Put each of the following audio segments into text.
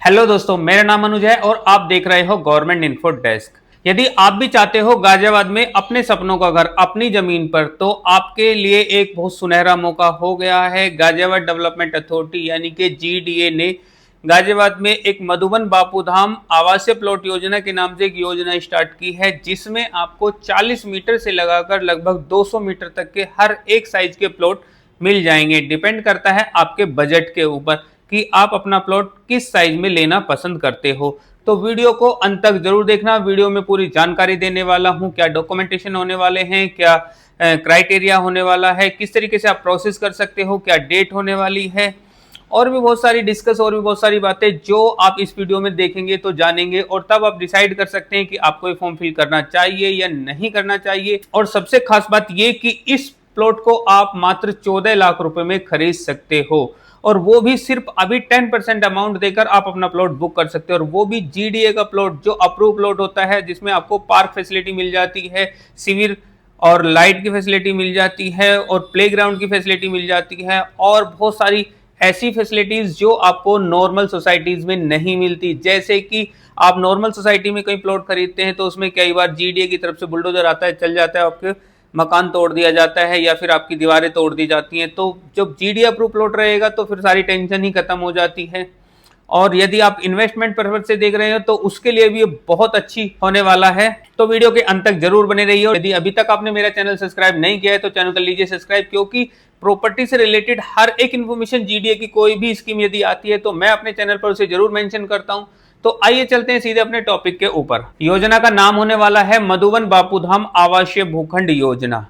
Hello दोस्तों, मेरा नाम अनुज है और आप देख रहे हो गवर्नमेंट इन्फो डेस्क। यदि आप भी चाहते हो गाजियाबाद में अपने सपनों का घर अपनी जमीन पर, तो आपके लिए एक बहुत सुनहरा मौका हो गया है। गाजियाबाद डेवलपमेंट अथॉरिटी यानी कि जीडीए ने गाजियाबाद में एक मधुबन बापूधाम आवासीय प्लॉट योजना के नाम से एक योजना स्टार्ट की है, जिसमें आपको 40 मीटर से लगाकर लगभग 200 मीटर तक के हर एक साइज के प्लॉट मिल जाएंगे। डिपेंड करता है आपके बजट के ऊपर कि आप अपना प्लॉट किस साइज में लेना पसंद करते हो। तो वीडियो को अंत तक जरूर देखना। वीडियो में पूरी जानकारी देने वाला हूं, क्या डॉक्यूमेंटेशन होने वाले हैं, क्या क्राइटेरिया होने वाला है, किस तरीके से आप प्रोसेस कर सकते हो, क्या डेट होने वाली है, और भी बहुत सारी डिस्कस और भी बहुत सारी बातें जो आप इस वीडियो में देखेंगे तो जानेंगे, और तब आप डिसाइड कर सकते हैं कि आपको ये फॉर्म फिल करना चाहिए या नहीं करना चाहिए। और सबसे खास बात ये कि इस प्लॉट को आप मात्र 14 लाख रुपए में खरीद सकते हो, और वो भी सिर्फ अभी 10% अमाउंट देकर आप अपना प्लॉट बुक कर सकते हो, और वो भी जीडीए का प्लॉट जो अप्रूव प्लॉट होता है, जिसमें आपको पार्क फैसिलिटी मिल जाती है, सिविल और लाइट की फैसिलिटी मिल जाती है, और प्लेग्राउंड की फैसिलिटी मिल जाती है, और बहुत सारी ऐसी फैसिलिटीज जो आपको नॉर्मल सोसाइटीज में नहीं मिलती। जैसे कि आप नॉर्मल सोसाइटी में कहीं प्लॉट खरीदते हैं तो उसमें कई बार जीडीए की तरफ से बुलडोजर आता है, चल जाता है, आपके मकान तोड़ दिया जाता है या फिर आपकी दीवारें तोड़ दी जाती हैं। तो जब जीडीए अप्रूव प्लॉट रहेगा तो फिर सारी टेंशन ही खत्म हो जाती है। और यदि आप इन्वेस्टमेंट पर्पज से देख रहे हो तो उसके लिए भी ये बहुत अच्छी होने वाला है। तो वीडियो के अंत तक जरूर बने रहिए। और यदि अभी तक आपने मेरा चैनल सब्सक्राइब नहीं किया है तो चैनल कर लीजिए सब्सक्राइब, क्योंकि प्रॉपर्टी से रिलेटेड हर एक इन्फॉर्मेशन, जीडीए की कोई भी स्कीम यदि आती है तो मैं अपने चैनल पर उसे जरूर मेंशन करता हूं। तो आइए चलते हैं सीधे अपने टॉपिक के ऊपर। योजना का नाम होने वाला है मधुबन बापूधाम आवासीय भूखंड योजना।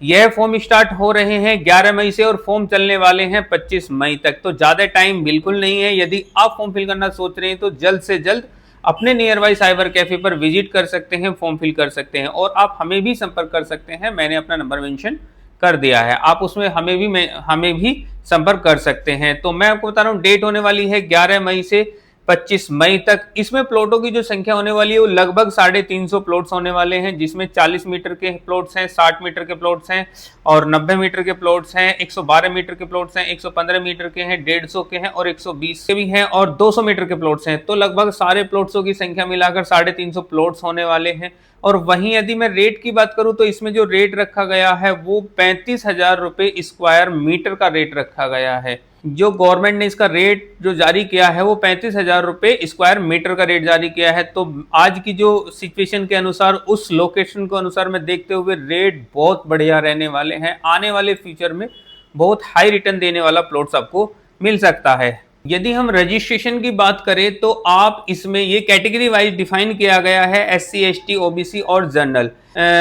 यह फॉर्म स्टार्ट हो रहे हैं 11 मई से और फॉर्म चलने वाले हैं 25 मई तक। तो ज्यादा टाइम बिल्कुल नहीं है। यदि आप फॉर्म फिल करना सोच रहे हैं तो जल्द से जल्द अपने नियर बाई साइबर कैफे पर विजिट कर सकते हैं, फॉर्म फिल कर सकते हैं, और आप हमें भी संपर्क कर सकते हैं। मैंने अपना नंबर मेंशन कर दिया है, आप उसमें हमें भी संपर्क कर सकते हैं। तो मैं आपको बता रहा हूँ, डेट होने वाली है 11 मई से 25 मई तक। इसमें प्लॉटों की जो संख्या होने वाली है वो लगभग 350 प्लॉट्स होने वाले हैं, जिसमें 40 मीटर के प्लॉट्स हैं, 60 मीटर के प्लॉट्स हैं, और 90 मीटर के प्लॉट्स हैं, 112 मीटर के प्लॉट्स हैं, 115 मीटर के हैं, 150 के हैं, और 120 के भी हैं, और 200 मीटर के प्लॉट्स हैं। तो लगभग सारे प्लॉट्सों की संख्या मिलाकर 350 प्लॉट्स होने वाले हैं। और वहीं यदि मैं रेट की बात करूं तो इसमें जो रेट रखा गया है वो 35,000 रुपए स्क्वायर मीटर का रेट रखा गया है। जो गवर्नमेंट ने इसका रेट जो जारी किया है वो 35,000 रुपए स्क्वायर मीटर का रेट जारी किया है। तो आज की जो सिचुएशन के अनुसार, उस लोकेशन के अनुसार में देखते हुए रेट बहुत बढ़िया रहने वाले हैं। आने वाले फ्यूचर में बहुत हाई रिटर्न देने वाला प्लॉट्स आपको मिल सकता है। यदि हम रजिस्ट्रेशन की बात करें तो आप इसमें ये कैटेगरी वाइज डिफाइन किया गया है, एससी, एसटी, ओबीसी और जनरल।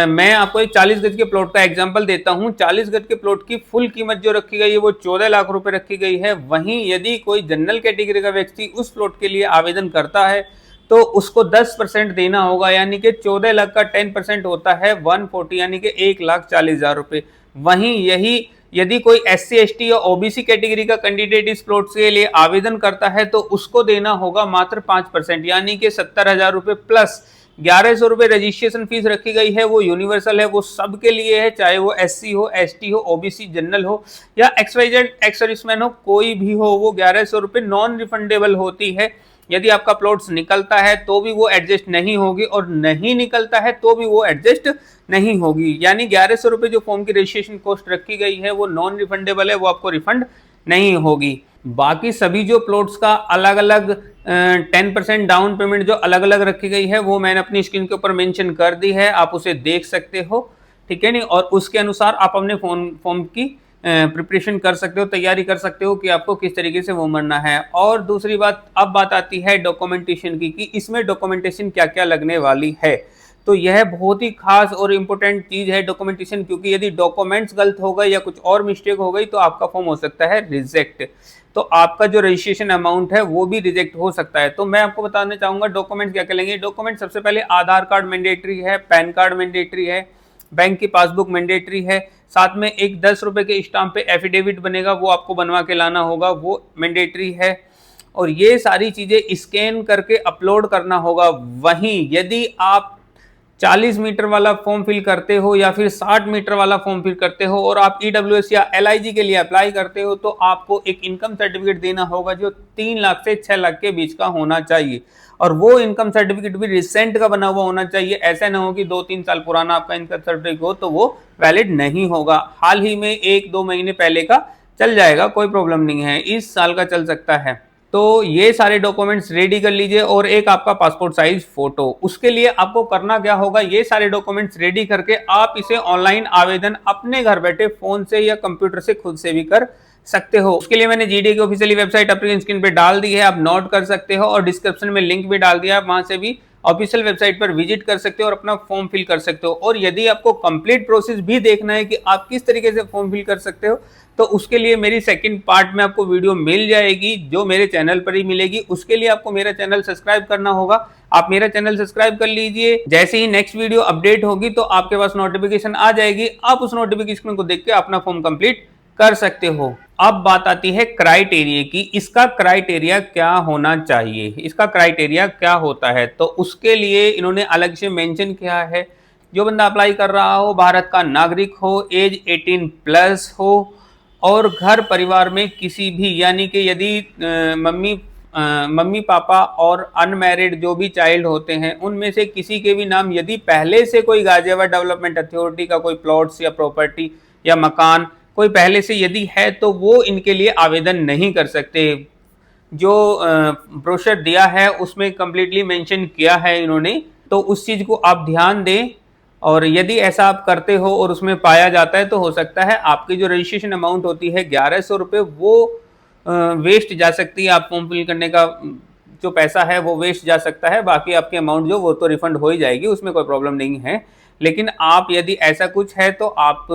मैं आपको एक 40 गज के प्लॉट का एग्जांपल देता हूं। 40 गज के प्लॉट की फुल कीमत जो रखी गई है वो 14 लाख रुपए रखी गई है। वहीं यदि कोई जनरल कैटेगरी का व्यक्ति उस प्लॉट के लिए आवेदन करता है तो उसको 10% देना होगा, यानी कि 14 लाख का 10% होता है 140, यानी कि 1,40,000 रुपए। वहीं यही यदि कोई एससी, एसटी या ओबीसी कैटेगरी का कैंडिडेट इस प्लॉट के लिए आवेदन करता है तो उसको देना होगा मात्र 5%, यानी कि 70,000 रुपए प्लस 1,100 रुपए रजिस्ट्रेशन फीस रखी गई है। वो यूनिवर्सल है, वो सबके लिए है, चाहे वो एससी हो, एसटी हो, ओबीसी, जनरल हो या एक्सवाइजेड एक्स सर्विसमैन हो, कोई भी हो, वो 1,100 रुपए नॉन रिफंडेबल होती है। यदि आपका प्लॉट्स निकलता है तो भी वो एडजस्ट नहीं होगी, और नहीं निकलता है तो भी वो एडजस्ट नहीं होगी। यानी 1,100 रुपए जो फॉर्म की रजिस्ट्रेशन कॉस्ट रखी गई है वो नॉन रिफंडेबल है, वो आपको रिफंड नहीं होगी। बाकी सभी जो प्लॉट्स का अलग अलग 10% डाउन पेमेंट जो अलग अलग रखी गई है वो मैंने अपनी स्क्रीन के ऊपर मेंशन कर दी है, आप उसे देख सकते हो, ठीक है नहीं। और उसके अनुसार आप अपने फॉर्म की प्रिपरेशन कर सकते हो, तैयारी कर सकते हो कि आपको किस तरीके से वो मरना है। और दूसरी बात, अब बात आती है डॉक्यूमेंटेशन की, कि इसमें डॉक्यूमेंटेशन क्या क्या लगने वाली है। तो यह बहुत ही खास और इम्पोर्टेंट चीज है डॉक्यूमेंटेशन, क्योंकि यदि डॉक्यूमेंट्स गलत हो गए या कुछ और मिस्टेक हो गई तो आपका फॉर्म हो सकता है रिजेक्ट, तो आपका जो रजिस्ट्रेशन अमाउंट है वो भी रिजेक्ट हो सकता है। तो मैं आपको बताना चाहूंगा डॉक्यूमेंट क्या क्या लेंगे। डॉक्यूमेंट सबसे पहले आधार कार्ड मैंडेटरी है, पैन कार्ड मैंडेटरी है, बैंक की पासबुक मैंडेटरी है, साथ में एक 10 रुपए के स्टाम्प पे एफिडेविट बनेगा, वो आपको बनवा के लाना होगा, वो मैंडेटरी है। और ये सारी चीजें स्कैन करके अपलोड करना होगा। वहीं यदि आप 40 मीटर वाला फॉर्म फिल करते हो या फिर 60 मीटर वाला फॉर्म फिल करते हो और आप ईडब्ल्यूएस या एलआईजी के लिए अप्लाई करते हो तो आपको एक इनकम सर्टिफिकेट देना होगा जो 3 लाख से 6 लाख के बीच का होना चाहिए, और वो इनकम सर्टिफिकेट भी रिसेंट का बना हुआ होना चाहिए। ऐसा ना हो कि 2-3 साल पुराना आपका इनकम सर्टिफिकेट हो तो वो वैलिड नहीं होगा। हाल ही में 1-2 महीने पहले का चल जाएगा, कोई प्रॉब्लम नहीं है, इस साल का चल सकता है। तो ये सारे डॉक्यूमेंट्स रेडी कर लीजिए और एक आपका पासपोर्ट साइज फोटो। उसके लिए आपको करना क्या होगा, ये सारे डॉक्यूमेंट्स रेडी करके आप इसे ऑनलाइन आवेदन अपने घर बैठे फोन से या कंप्यूटर से खुद से भी कर सकते हो। उसके लिए मैंने जीडीए की ऑफिशियली वेबसाइट अपनी स्क्रीन पे डाल दी है, आप नोट कर सकते हो, और डिस्क्रिप्शन में लिंक भी डाल दिया, आप वहां से भी ऑफिशियल वेबसाइट पर विजिट कर सकते हो और अपना फॉर्म फिल कर सकते हो। और यदि आपको कंप्लीट प्रोसेस भी देखना है कि आप किस तरीके से फॉर्म फिल कर सकते हो तो उसके लिए मेरी सेकंड पार्ट में आपको वीडियो मिल जाएगी जो मेरे चैनल पर ही मिलेगी। उसके लिए आपको मेरा चैनल सब्सक्राइब करना होगा, आप मेरा चैनल सब्सक्राइब कर लीजिए। जैसे ही नेक्स्ट वीडियो अपडेट होगी तो आपके पास नोटिफिकेशन आ जाएगी, आप उस नोटिफिकेशन को देख के अपना फॉर्म कंप्लीट कर सकते हो। अब बात आती है क्राइटेरिया की, इसका क्राइटेरिया क्या होना चाहिए, इसका क्राइटेरिया क्या होता है। तो उसके लिए इन्होंने अलग से मेंशन किया है, जो बंदा अप्लाई कर रहा हो भारत का नागरिक हो, एज 18+ हो, और घर परिवार में किसी भी, यानी कि यदि मम्मी पापा और अनमैरिड जो भी चाइल्ड होते हैं उनमें से किसी के भी नाम यदि पहले से कोई गाजियाबाद डेवलपमेंट अथॉरिटी का कोई प्लॉट्स या प्रॉपर्टी या मकान कोई पहले से यदि है तो वो इनके लिए आवेदन नहीं कर सकते। जो ब्रोशर दिया है उसमें कंप्लीटली मेंशन किया है इन्होंने, तो उस चीज को आप ध्यान दें। और यदि ऐसा आप करते हो और उसमें पाया जाता है तो हो सकता है आपकी जो रजिस्ट्रेशन अमाउंट होती है 1100 रुपये वो वेस्ट जा सकती है, आप फॉर्म फिल करने का जो पैसा है वो वेस्ट जा सकता है, बाकी आपकी अमाउंट जो वो तो रिफंड हो ही जाएगी, उसमें कोई प्रॉब्लम नहीं है। लेकिन आप यदि ऐसा कुछ है तो आप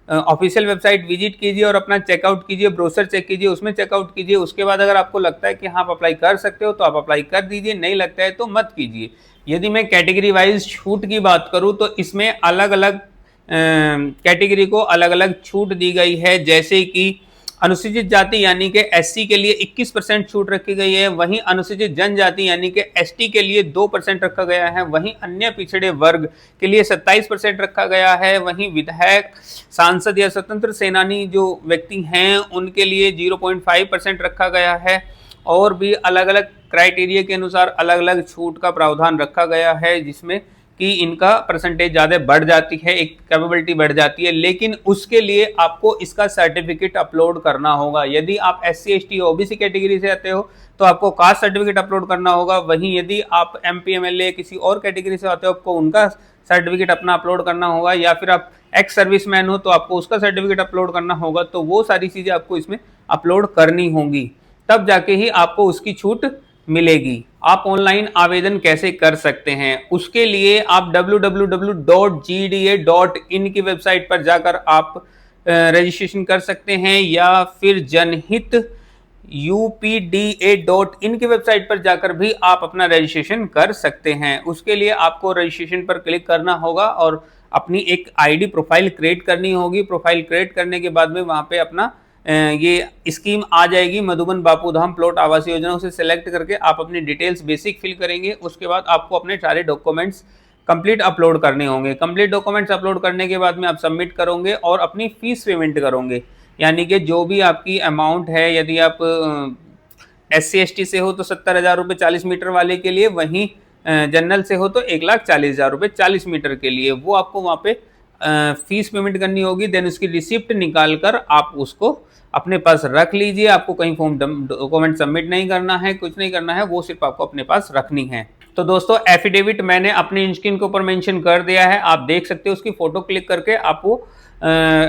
ऑफिशियल वेबसाइट विजिट कीजिए और अपना चेकआउट कीजिए, ब्रोशर चेक कीजिए, उसमें चेकआउट कीजिए। उसके बाद अगर आपको लगता है कि हाँ आप अप्लाई कर सकते हो तो आप अप्लाई कर दीजिए, नहीं लगता है तो मत कीजिए। यदि मैं कैटेगरी वाइज छूट की बात करूं तो इसमें अलग अलग कैटेगरी को अलग अलग छूट दी गई है, जैसे कि अनुसूचित जाति यानी कि एससी के लिए 21% छूट रखी गई है, वहीं अनुसूचित जनजाति यानी कि एसटी के लिए 2% रखा गया है, वहीं अन्य पिछड़े वर्ग के लिए 27% रखा गया है, वहीं विधायक, सांसद या स्वतंत्र सेनानी जो व्यक्ति हैं उनके लिए 0.5% रखा गया है, और भी अलग अलग क्राइटेरिया के अनुसार अलग अलग छूट का प्रावधान रखा गया है, जिसमें कि इनका परसेंटेज ज़्यादा बढ़ जाती है, एक कैपेबिलिटी बढ़ जाती है। लेकिन उसके लिए आपको इसका सर्टिफिकेट अपलोड करना होगा। यदि आप SC ST OBC कैटेगरी से आते हो तो आपको कास्ट सर्टिफिकेट अपलोड करना होगा, वहीं यदि आप MP MLA किसी और कैटेगरी से आते हो आपको उनका सर्टिफिकेट अपना अपलोड करना होगा, या फिर आप एक्स सर्विसमैन हो तो आपको उसका सर्टिफिकेट अपलोड करना होगा। तो वो सारी चीज़ें आपको इसमें अपलोड करनी होंगी, तब जाके ही आपको उसकी छूट मिलेगी। आप ऑनलाइन आवेदन कैसे कर सकते हैं, उसके लिए आप www.gda.in की वेबसाइट पर जाकर आप रजिस्ट्रेशन कर सकते हैं, या फिर जनहित UPDA.in की वेबसाइट पर जाकर भी आप अपना रजिस्ट्रेशन कर सकते हैं। उसके लिए आपको रजिस्ट्रेशन पर क्लिक करना होगा और अपनी एक ID प्रोफाइल क्रिएट करनी होगी। प्रोफाइल क्रिएट करने के बाद में वहाँ पे अपना ये स्कीम आ जाएगी, मधुबन बापू धाम प्लॉट आवास योजना, उसे सेलेक्ट करके आप अपनी डिटेल्स बेसिक फिल करेंगे। उसके बाद आपको अपने सारे डॉक्यूमेंट्स कंप्लीट अपलोड करने होंगे। कंप्लीट डॉक्यूमेंट्स अपलोड करने के बाद में आप सबमिट करोगे और अपनी फीस पेमेंट करोगे, यानी कि जो भी आपकी अमाउंट है, यदि आप SC ST से हो तो 70,000 रुपये 40 मीटर वाले के लिए, वहीं जनरल से हो तो 1,40,000 रुपये 40 मीटर के लिए, वो आपको वहाँ पे फीस पेमेंट करनी होगी। देन उसकी रिसिप्ट निकाल कर आप उसको अपने पास रख लीजिए। आपको कहीं फॉर्म डॉक्यूमेंट सबमिट नहीं करना है, कुछ नहीं करना है, वो सिर्फ आपको अपने पास रखनी है। तो दोस्तों एफिडेविट मैंने अपनी स्क्रीन के ऊपर मेंशन कर दिया है, आप देख सकते हो। उसकी फोटो क्लिक करके आप वो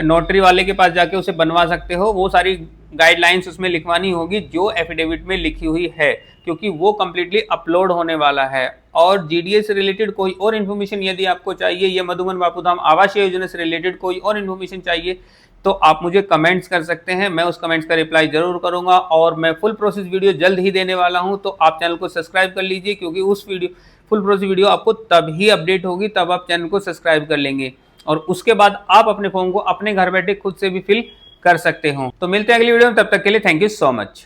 नोटरी वाले के पास जाके उसे बनवा सकते हो। वो सारी गाइडलाइंस उसमें लिखवानी होगी जो एफिडेविट में लिखी हुई है, क्योंकि वो कम्प्लीटली अपलोड होने वाला है। और जीडीए से रिलेटेड कोई और इन्फॉर्मेशन यदि आपको चाहिए, या मधुबन बापूधाम आवास योजना से रिलेटेड कोई और इन्फॉर्मेशन चाहिए, तो आप मुझे कमेंट्स कर सकते हैं, मैं उस कमेंट्स का रिप्लाई जरूर करूंगा। और मैं फुल प्रोसेस वीडियो जल्द ही देने वाला हूं, तो आप चैनल को सब्सक्राइब कर लीजिए, क्योंकि उस फुल प्रोसेस वीडियो आपको तभी अपडेट होगी, तब आप चैनल को सब्सक्राइब कर लेंगे और उसके बाद आप अपने फॉर्म को अपने घर बैठे खुद से भी फिल कर सकते हो। तो मिलते हैं अगली वीडियो में, तब तक के लिए थैंक यू सो मच।